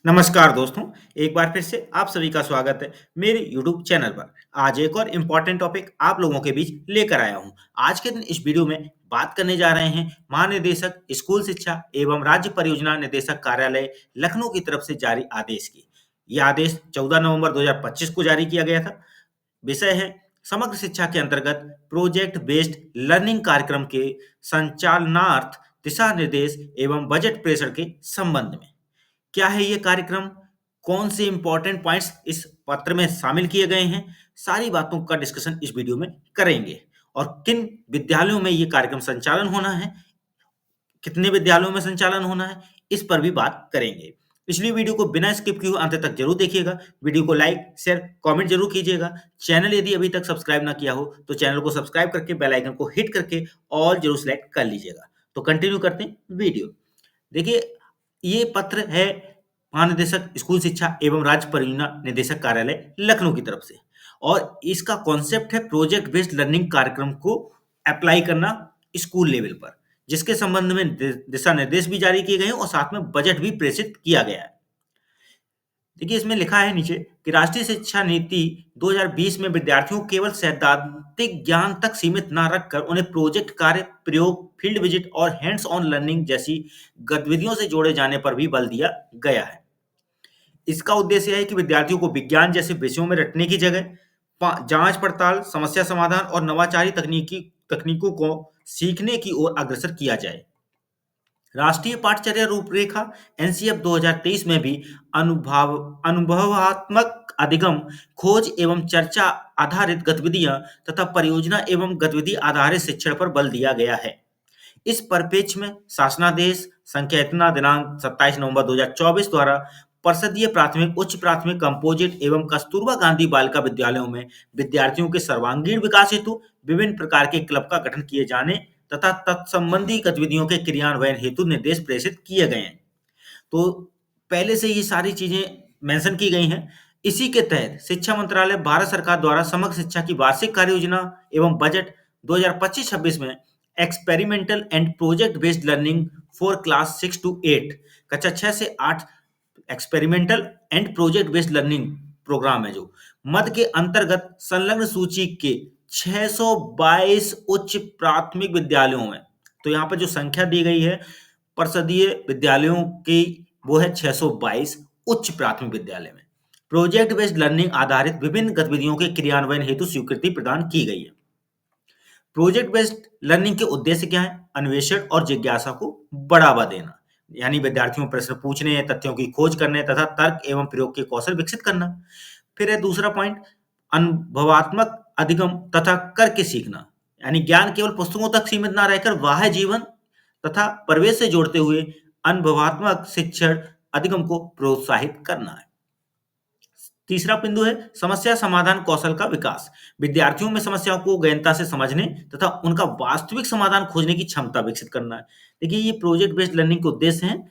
नमस्कार दोस्तों, एक बार फिर से आप सभी का स्वागत है मेरे YouTube चैनल पर। आज एक और इम्पोर्टेंट टॉपिक आप लोगों के बीच लेकर आया हूँ। आज के दिन इस वीडियो में बात करने जा रहे हैं महानिदेशक स्कूल शिक्षा एवं राज्य परियोजना निदेशक कार्यालय लखनऊ की तरफ से जारी आदेश की। यह आदेश 14 नवंबर 2025 को जारी किया गया था। विषय है समग्र शिक्षा के अंतर्गत प्रोजेक्ट बेस्ड लर्निंग कार्यक्रम के संचालनार्थ दिशा निर्देश एवं बजट प्रेषण के संबंध में। क्या है ये कार्यक्रम? कौन से इंपॉर्टेंट पॉइंट्स इस पत्र में शामिल किए गए हैं? सारी बातों का डिस्कशन इस वीडियो में करेंगे। और किन विद्यालयों में ये कार्यक्रम संचालन होना है, कितने विद्यालयों में संचालन होना है, इस पर भी बात करेंगे। इसलिए वीडियो को बिना स्किप किए हुए अंत तक जरूर देखिएगा। वीडियो को लाइक शेयर कमेंट जरूर कीजिएगा। चैनल यदि अभी तक सब्सक्राइब ना किया हो तो चैनल को सब्सक्राइब करके बेल आइकन को हिट करके ऑल जरूर सेलेक्ट कर लीजिएगा। तो कंटिन्यू करते हैं वीडियो। देखिए, ये पत्र है महानिदेशक स्कूल शिक्षा एवं राज्य परियोजना निदेशक कार्यालय लखनऊ की तरफ से, और इसका कॉन्सेप्ट है प्रोजेक्ट बेस्ड लर्निंग कार्यक्रम को अप्लाई करना स्कूल लेवल पर, जिसके संबंध में दिशा निर्देश भी जारी किए गए हैं और साथ में बजट भी प्रेषित किया गया है। देखिए, इसमें लिखा है नीचे कि राष्ट्रीय शिक्षा नीति 2020 में विद्यार्थियों को केवल सैद्धांतिक ज्ञान तक सीमित न रखकर उन्हें प्रोजेक्ट कार्य, प्रयोग, फील्ड विजिट और हैंड्स ऑन लर्निंग जैसी गतिविधियों से जोड़े जाने पर भी बल दिया गया है। इसका उद्देश्य है कि विद्यार्थियों को विज्ञान जैसे विषयों में रटने की जगह जांच पड़ताल, समस्या समाधान और नवाचारी तकनीकों को सीखने की ओर अग्रसर किया जाए। राष्ट्रीय पाठचर्या रूपरेखा एनसीएफ 2023 में भी अनुभवात्मक अधिगम, खोज एवं चर्चा आधारित गतिविधियां तथा परियोजना एवं गतिविधि आधारित शिक्षण पर बल दिया गया है। इस परिप्रेक्ष्य में शासनादेश संख्या इतना दिनांक 27 नवंबर 2024 द्वारा परिषदीय प्राथमिक, उच्च प्राथमिक, कंपोजिट एवं कस्तूरबा गांधी बालिका विद्यालयों में विद्यार्थियों के सर्वांगीण विकास हेतु विभिन्न प्रकार के क्लब का गठन किए जाने तथा तत्संबंधी गतिविधियों के क्रियान्वयन हेतु निर्देश प्रेषित किए गए हैं। तो पहले से ये सारी चीजें मेंशन की गई हैं। इसी के तहत शिक्षा मंत्रालय भारत सरकार द्वारा समग्र शिक्षा की वार्षिक कार्य योजना एवं बजट 2025-26 में experimental and project based learning for class 6 to 8 कक्षा 6 से 8 experimental and project based learning program है, जो मद के अंतर्गत संलग्न सूची के 622 उच्च प्राथमिक विद्यालयों में, तो यहाँ पर जो संख्या दी गई है परिषदीय विद्यालयों की, वो है 622 उच्च प्राथमिक विद्यालय में प्रोजेक्ट बेस्ड लर्निंग आधारित विभिन्न गतिविधियों के क्रियान्वयन हेतु स्वीकृति प्रदान की गई है। प्रोजेक्ट बेस्ड लर्निंग के उद्देश्य क्या है? अन्वेषण और जिज्ञासा को बढ़ावा देना, यानी विद्यार्थियों प्रश्न पूछने, तथ्यों की खोज करने तथा तर्क एवं प्रयोग के कौशल विकसित करना। फिर है दूसरा पॉइंट, अनुभवात्मक अधिगम तथा करके सीखना, यानी ज्ञान केवल पुस्तकों तक सीमित न रहकर बाह्य जीवन तथा परिवेश से जोड़ते हुए अनुभवात्मक शिक्षण अधिगम को प्रोत्साहित करना है। तीसरा बिंदु है समस्या समाधान कौशल का विकास, विद्यार्थियों में समस्याओं को गहनता से समझने तथा उनका वास्तविक समाधान खोजने की क्षमता विकसित करना है। देखिए, ये प्रोजेक्ट बेस्ड लर्निंग के उद्देश्य हैं।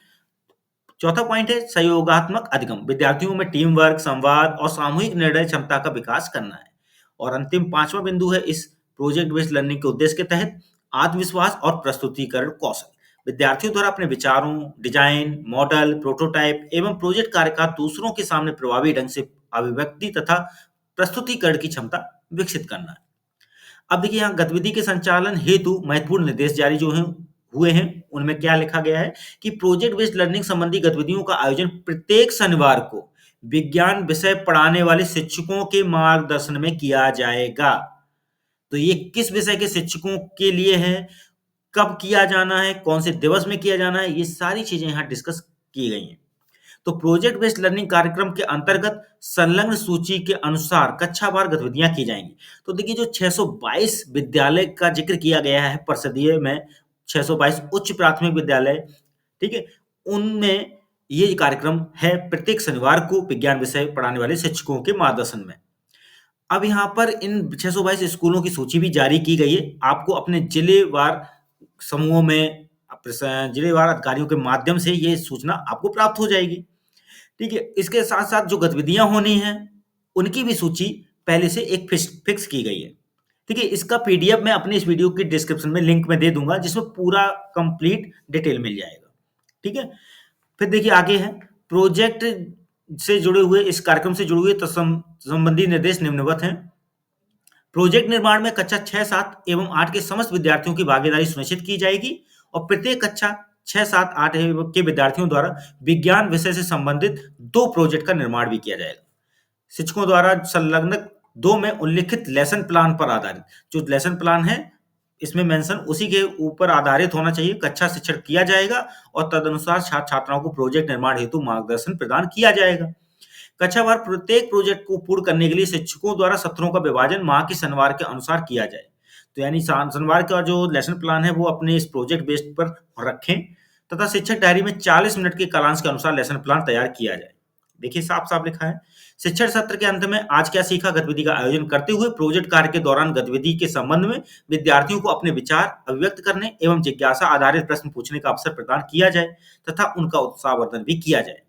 चौथा पॉइंट है सहयोगात्मक अधिगम, विद्यार्थियों में टीम वर्क, संवाद और सामूहिक निर्णय क्षमता का विकास करना है। और अंतिम पांचवा बिंदु है इस प्रोजेक्ट बेस्ड लर्निंग के उद्देश्य के तहत आत्मविश्वास और प्रस्तुतिकरण कौशल, विद्यार्थियों द्वारा अपने विचारों, डिजाइन, मॉडल, प्रोटोटाइप एवं प्रोजेक्ट कार्य का दूसरों के सामने प्रभावी ढंग से अभिव्यक्ति तथा प्रस्तुतिकरण की क्षमता विकसित करना है। अब देखिए, यहाँ गतिविधि के संचालन हेतु महत्वपूर्ण निर्देश जारी जो हैं हुए हैं, उनमें क्या लिखा गया है कि प्रोजेक्ट बेस्ड लर्निंग संबंधी गतिविधियों का आयोजन प्रत्येक शनिवार को विज्ञान विषय पढ़ाने वाले शिक्षकों के मार्गदर्शन में किया जाएगा। तो ये किस विषय के शिक्षकों के लिए है, कब किया जाना है, कौन से दिवस में किया जाना है, ये सारी चीजें यहाँ डिस्कस की गई हैं। तो प्रोजेक्ट बेस्ड लर्निंग कार्यक्रम के अंतर्गत संलग्न सूची के अनुसार कक्षावार गतिविधियां की जाएंगी। तो देखिए, जो 622 विद्यालय का जिक्र किया गया है परिषदीय में, 622 उच्च प्राथमिक विद्यालय, ठीक है, उनमें ये कार्यक्रम है प्रत्येक शनिवार को विज्ञान विषय पढ़ाने वाले शिक्षकों के मार्गदर्शन में। अब यहाँ पर इन 622 स्कूलों की सूची भी जारी की गई है। आपको अपने जिलेवार समूहों में जिलेवार अधिकारियों के माध्यम से ये सूचना आपको प्राप्त हो जाएगी। ठीक है, इसके साथ साथ जो गतिविधियां होनी है उनकी भी सूची पहले से एक फिक्स की गई है। ठीक है, इसका पीडीएफ मैं अपने इस वीडियो की डिस्क्रिप्शन में लिंक में दे दूंगा, जिसमें पूरा कंप्लीट डिटेल मिल जाएगा। ठीक है, फिर देखिए आगे है प्रोजेक्ट से जुड़े हुए इस कार्यक्रम से जुड़े हुए संबंधी निर्देश निम्नवत हैं। प्रोजेक्ट निर्माण में कक्षा 6, 7 एवं 8 के समस्त विद्यार्थियों की भागीदारी सुनिश्चित की जाएगी और प्रत्येक कक्षा 6, 7, 8 के विद्यार्थियों द्वारा विज्ञान विषय से संबंधित 2 प्रोजेक्ट का निर्माण भी किया जाएगा। शिक्षकों द्वारा संलग्न 2 में उल्लिखित लेसन प्लान पर आधारित, जो लेसन प्लान है इसमें मेंशन उसी के ऊपर आधारित होना चाहिए, कक्षा शिक्षण किया जाएगा और तदनुसार छात्र छात्राओं को प्रोजेक्ट निर्माण हेतु मार्गदर्शन प्रदान किया जाएगा। कक्षावार प्रत्येक प्रोजेक्ट को पूर्ण करने के लिए शिक्षकों द्वारा सत्रों का विभाजन माह के शनिवार के अनुसार किया जाए। तो यानी शनिवार का जो लेसन प्लान है वो अपने इस प्रोजेक्ट बेस्ड पर रखें तथा शिक्षक डायरी में 40 मिनट के कालांश के अनुसार लेसन प्लान तैयार किया जाए। देखिए साफ साफ लिखा है, शिक्षण सत्र के अंत में आज क्या सीखा गतिविधि का आयोजन करते हुए प्रोजेक्ट कार्य के दौरान गतिविधि के संबंध में विद्यार्थियों को अपने विचार अभिव्यक्त करने एवं जिज्ञासा आधारित प्रश्न पूछने का अवसर प्रदान किया जाए तथा उनका उत्साहवर्धन भी किया जाए।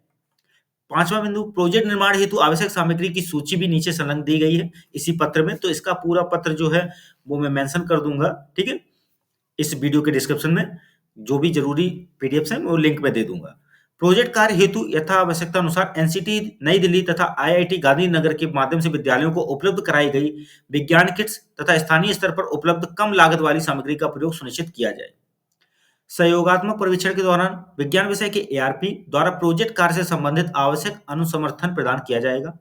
पांचवा बिंदु, प्रोजेक्ट निर्माण हेतु आवश्यक सामग्री की सूची भी नीचे संलग्न दी गई है इसी पत्र में, तो इसका पूरा पत्र जो है वो मैं मेंशन कर दूंगा, ठीक है, इस वीडियो के डिस्क्रिप्शन में जो भी जरूरी पीडीएफ है वो लिंक में दे दूंगा। प्रोजेक्ट कार्य हेतु यथा आवश्यकता अनुसार एनसीटी नई दिल्ली तथा आईआईटी गांधीनगर के माध्यम से विद्यालयों को उपलब्ध कराई गई विज्ञान किट्स तथा स्थानीय स्तर पर उपलब्ध कम लागत वाली सामग्री का प्रयोग सुनिश्चित किया जाए। सहयोगात्मक परीक्षण के दौरान विज्ञान विषय के एआरपी द्वारा प्रोजेक्ट कार्य से संबंधित आवश्यक अनुसमर्थन प्रदान किया जाएगा।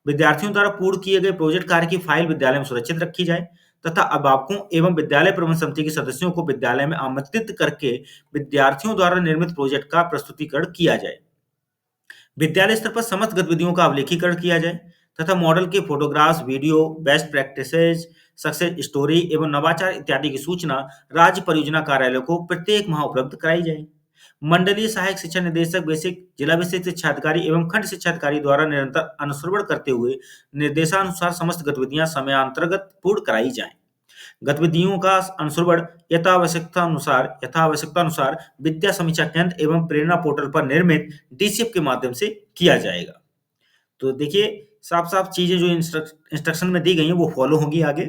विद्यार्थियों द्वारा पूर्ण किए गए प्रोजेक्ट कार्य की फाइल विद्यालय में सुरक्षित रखी जाए तथा अभिभावकों एवं विद्यालय प्रबंधन समिति के सदस्यों को विद्यालय में आमंत्रित करके विद्यार्थियों द्वारा निर्मित प्रोजेक्ट का प्रस्तुतिकरण किया जाए। विद्यालय स्तर पर समस्त गतिविधियों का अवलेखीकरण किया जाए तथा मॉडल के photographs, video, best practices, success story एवं नवाचार इत्यादि की सूचना राज्य परियोजना कार्यालय को प्रत्येक माह उपलब्ध कराई जाए। मंडलीय सहायक शिक्षा निदेशक, बेसिक, जिला विशिष्ट शिक्षा अधिकारी एवं खंड शिक्षा अधिकारी द्वारा निरंतर अनुश्रवण करते हुए निर्देशानुसार समस्त गतिविधियां समयांतर्गत पूर्ण कराई जाएं। गतिविधियों का अनुश्रवण यथावश्यकता अनुसार विद्या समीक्षा केंद्र एवं प्रेरणा पोर्टल पर निर्मित डीसीएफ के माध्यम से किया जाएगा। तो देखिए साफ साफ चीजें जो इंस्ट्रक्शन में दी गई हैं वो फॉलो होंगी आगे।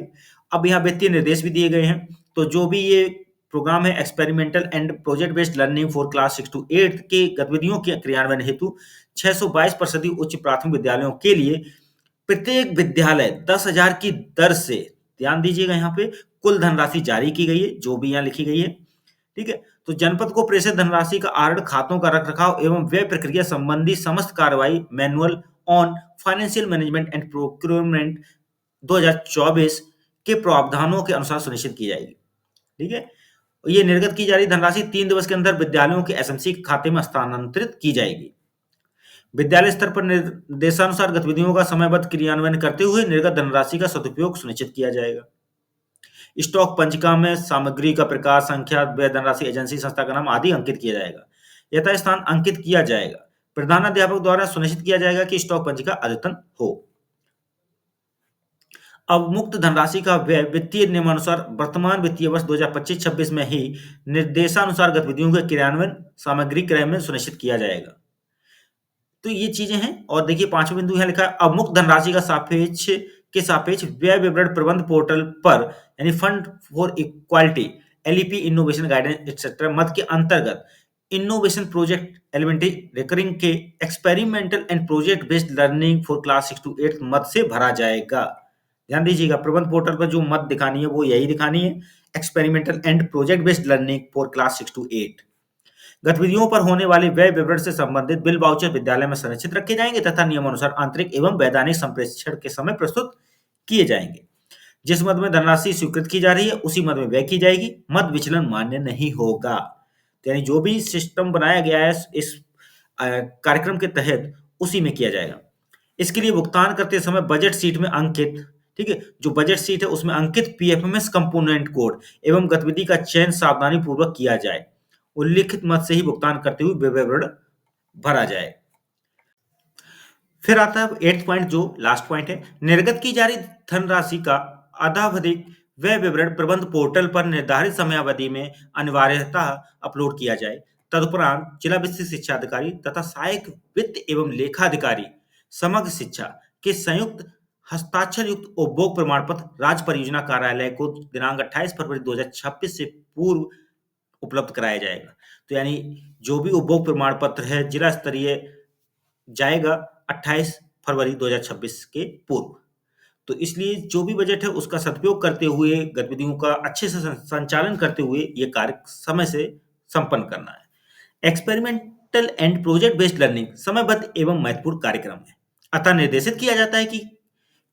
अब यहाँ वित्तीय निर्देश भी दिए गए हैं। तो जो भी ये प्रोग्राम है experimental and project based learning for class 6 to 8 के गतिविधियों के क्रियान्वयन हेतु 622% उच्च प्राथमिक विद्यालयों के लिए प्रत्येक विद्यालय 10,000 की दर से, ध्यान दीजिएगा यहाँ पे, कुल धनराशि जारी की गई है जो भी यहाँ लिखी गई है, ठीक है। तो जनपद को प्रेषित धनराशि का आहरण, खातों का रखरखाव एवं व्यय प्रक्रिया संबंधी समस्त कार्रवाई manual on financial management and procurement 2024 के प्रावधानों के अनुसार सुनिश्चित की जाएगी, ठीक है। ये निर्गत की जा रही धनराशि 3 दिवस के अंदर विद्यालयों के एसएमसी खाते में हस्तांतरित की जाएगी। विद्यालय स्तर पर निर्देशानुसार गतिविधियों का समयबद्ध क्रियान्वयन करते हुए निर्गत धनराशि का सदुपयोग सुनिश्चित किया जाएगा। स्टॉक पंचिका में सामग्री का प्रकार, संख्या, व्यय धनराशि, एजेंसी, संस्था का नाम आदि अंकित किया जाएगा, यथास्थान अंकित किया जाएगा। प्रधानाध्यापक द्वारा सुनिश्चित किया जाएगा कि स्टॉक पंचिका अद्यतन हो। अवमुक्त धनराशि का व्यय वित्तीय नियमानुसार वर्तमान वित्तीय वर्ष 2025-26 में ही निर्देशानुसार गतिविधियों के क्रियान्वयन सामग्री क्रय में सुनिश्चित किया जाएगा। तो ये चीजें हैं। और देखिए पांचवा बिंदु यहाँ लिखा है, अवमुक्त धनराशि का सापेक्ष व्यय विवरण प्रबंध पोर्टल पर यानी fund for equality, LEP, innovation guidance etcetera मद के अंतर्गत इनोवेशन प्रोजेक्ट एलिमेंट्री रिकरिंग के experimental and project based learning for class 6 to 8 मद से भरा जाएगा। ध्यान दीजिएगा, प्रबंध पोर्टल पर जो मद दिखानी है वो यही दिखानी है, experimental and project based learning for class 6 to 8। गतिविधियों पर होने वाले व्यय विवरण से संबंधित बिल वाउचर विद्यालय में संरक्षित रखे जाएंगे तथा नियमानुसार आंतरिक एवं वैधानिक संप्रेषण के समय प्रस्तुत किए जाएंगे। जिस मद में धनराशि स्वीकृत की जा रही है उसी मद में व्यय की जाएगी, मद विचलन मान्य नहीं होगा। यानी जो भी सिस्टम बनाया गया है इस कार्यक्रम के तहत उसी में किया जाएगा। इसके लिए भुगतान करते समय बजट सीट में अंकित, ठीक है, जो बजट सीट है उसमें अंकित पीएफएमएस कंपोनेंट कोड एवं गतिविधि का चयन सावधानी पूर्वक किया जाए। उल्लिखित मद से ही भुगतान करते हुए विवरण भरा जाए। फिर आता है 8th पॉइंट जो लास्ट पॉइंट है, निर्गत की जा रही धनराशि का आधावधिक व्यय विवरण प्रबंध पोर्टल पर निर्धारित समयावधि में अनिवार्यतः अपलोड किया जाए। तदुपरांत जिला विशिष्ट शिक्षा अधिकारी तथा सहायक वित्त एवं लेखाधिकारी समग्र शिक्षा के संयुक्त हस्ताक्षर युक्त उपभोग प्रमाण पत्र राज्य परियोजना कार्यालय को दिनांक 28 फरवरी 2026 से पूर्व उपलब्ध कराया जाएगा। तो यानी जो भी उपभोग प्रमाण पत्र है जिला स्तरीय जाएगा 28 फरवरी 2026 के पूर्व। तो इसलिए जो भी बजट है उसका सदुपयोग करते हुए, गतिविधियों का अच्छे से संचालन करते हुए ये कार्य समय से संपन्न करना है। Experimental and project based learning समयबद्ध एवं महत्वपूर्ण कार्यक्रम है। अतः निर्देशित किया जाता है कि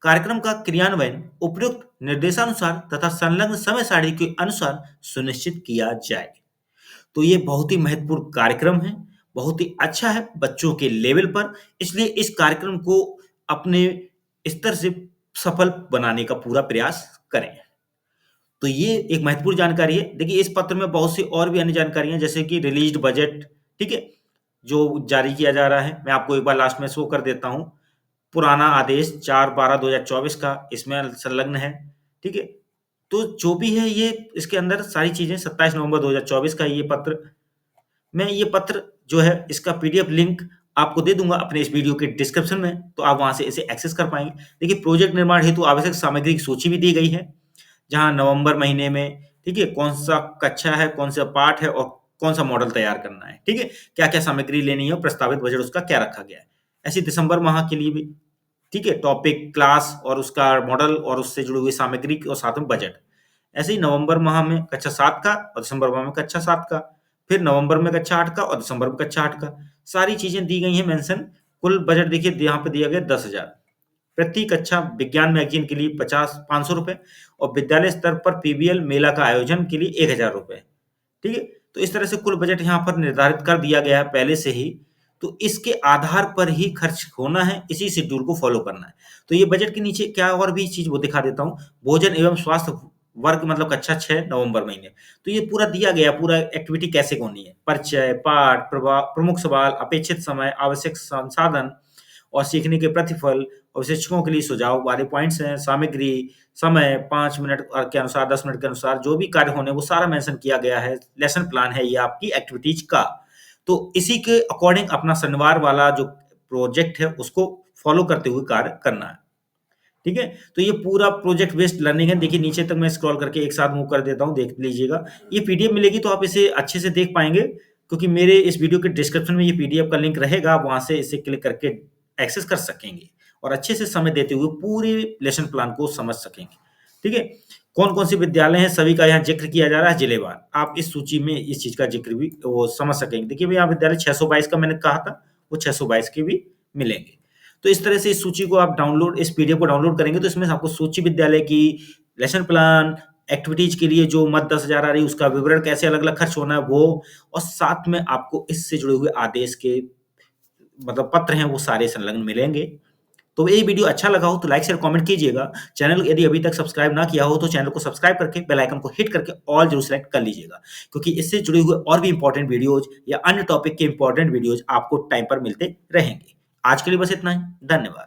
कार्यक्रम का क्रियान्वयन उपयुक्त निर्देशानुसार तथा संलग्न समय सारणी के अनुसार सुनिश्चित किया जाए। तो ये बहुत ही महत्वपूर्ण कार्यक्रम है, बहुत ही अच्छा है बच्चों के लेवल पर, इसलिए इस कार्यक्रम को अपने स्तर से सफल बनाने का पूरा प्रयास करें। तो ये एक महत्वपूर्ण जानकारी है। देखिए इस पत्र में बहुत सी और भी अन्य जानकारियां, जैसे कि रिलीज्ड बजट, ठीक है, जो जारी किया जा रहा है, मैं आपको एक बार लास्ट में शो कर देता हूँ। पुराना आदेश 4/12/2024 का इसमें संलग्न है, ठीक है। तो जो भी है ये इसके अंदर सारी चीजें 27 नवंबर 2024 का ये पत्र, मैं ये पत्र जो है इसका पीडीएफ लिंक आपको दे दूंगा अपने इस वीडियो के डिस्क्रिप्शन में, तो आप वहां से इसे एक्सेस कर पाएंगे। देखिए प्रोजेक्ट निर्माण हेतु आवश्यक सामग्री की सूची भी दी गई है, जहां नवंबर महीने में, ठीक है, कौन सा कक्षा है, कौन सा पाठ है और कौन सा मॉडल तैयार करना है, ठीक है, क्या क्या सामग्री लेनी है और प्रस्तावित बजट उसका क्या रखा गया है। ऐसे दिसंबर माह के लिए भी, ठीक है, टॉपिक, क्लास और उसका मॉडल और उससे जुड़ी हुई सामग्री और साथ में बजट। ऐसे ही नवंबर माह में कक्षा 7 का और दिसंबर माह में कक्षा 7 का, फिर नवंबर में कक्षा 8 का और दिसंबर में कक्षा 8 का, सारी चीजें दी गई हैं मेंशन। कुल बजट देखिए यहाँ पे दिया गया 10,000 प्रति कक्षा। विज्ञान मैगजीन के लिए 500 रुपए और विद्यालय स्तर पर पीबीएल मेला का आयोजन के लिए 1,000 रुपए, ठीक है। तो इस तरह से कुल बजट यहाँ पर निर्धारित कर दिया गया है पहले से ही, तो इसके आधार पर ही खर्च होना है, इसी शेड्यूल को फॉलो करना है। तो ये बजट के नीचे क्या और भी चीज वो दिखा देता हूँ। भोजन एवं स्वास्थ्य वर्ग मतलब कक्षा 6 नवंबर महीने, तो ये पूरा दिया गया, पूरा एक्टिविटी कैसे होनी है, परिचय, पाठ, प्रमुख सवाल, अपेक्षित समय, आवश्यक संसाधन और सीखने के प्रतिफल और शिक्षकों के लिए सुझाव वाले पॉइंट्स हैं। सामग्री, समय 5 मिनट के अनुसार, 10 मिनट के अनुसार जो भी कार्य होने वो सारा मेंशन किया गया है। लेसन प्लान है ये आपकी एक्टिविटीज का। तो इसी के अकॉर्डिंग अपना शनिवार वाला जो प्रोजेक्ट है उसको फॉलो करते हुए कार्य करना है, ठीक है। तो ये पूरा प्रोजेक्ट बेस्ड लर्निंग है। देखिए नीचे तक मैं स्क्रॉल करके एक साथ मूव कर देता हूँ, देख लीजिएगा। ये पीडीएफ मिलेगी तो आप इसे अच्छे से देख पाएंगे, क्योंकि मेरे इस वीडियो के डिस्क्रिप्शन में ये पीडीएफ का लिंक रहेगा, आप वहां से इसे क्लिक करके एक्सेस कर सकेंगे और अच्छे से समय देते हुए पूरे लेसन प्लान को समझ सकेंगे, ठीक है। कौन कौन से विद्यालय हैं सभी का यहाँ जिक्र किया जा रहा है जिलेवार, आप इस सूची में इस चीज का जिक्र भी वो समझ सकेंगे। देखिए भैया विद्यालय 622 का मैंने कहा था, वो 622 के भी मिलेंगे। तो इस तरह से इस सूची को आप डाउनलोड, इस पीडीएफ को डाउनलोड करेंगे तो इसमें आपको सूची विद्यालय की, लेसन प्लान, एक्टिविटीज के लिए जो मद 10,000 आ रही है उसका विवरण, कैसे अलग अलग खर्च होना है वो, और साथ में आपको इससे जुड़े हुए आदेश के मतलब पत्र हैं वो सारे संलग्न मिलेंगे। तो ये वीडियो अच्छा लगा हो तो लाइक शेयर कमेंट कीजिएगा। चैनल यदि अभी तक सब्सक्राइब ना किया हो तो चैनल को सब्सक्राइब करके बेल आइकन को हिट करके ऑल जरूर सेलेक्ट कर लीजिएगा, क्योंकि इससे जुड़े हुए और भी इंपॉर्टेंट वीडियोज या अन्य टॉपिक के इंपॉर्टेंट वीडियोज आपको टाइम पर मिलते रहेंगे। आज के लिए बस इतना ही, धन्यवाद।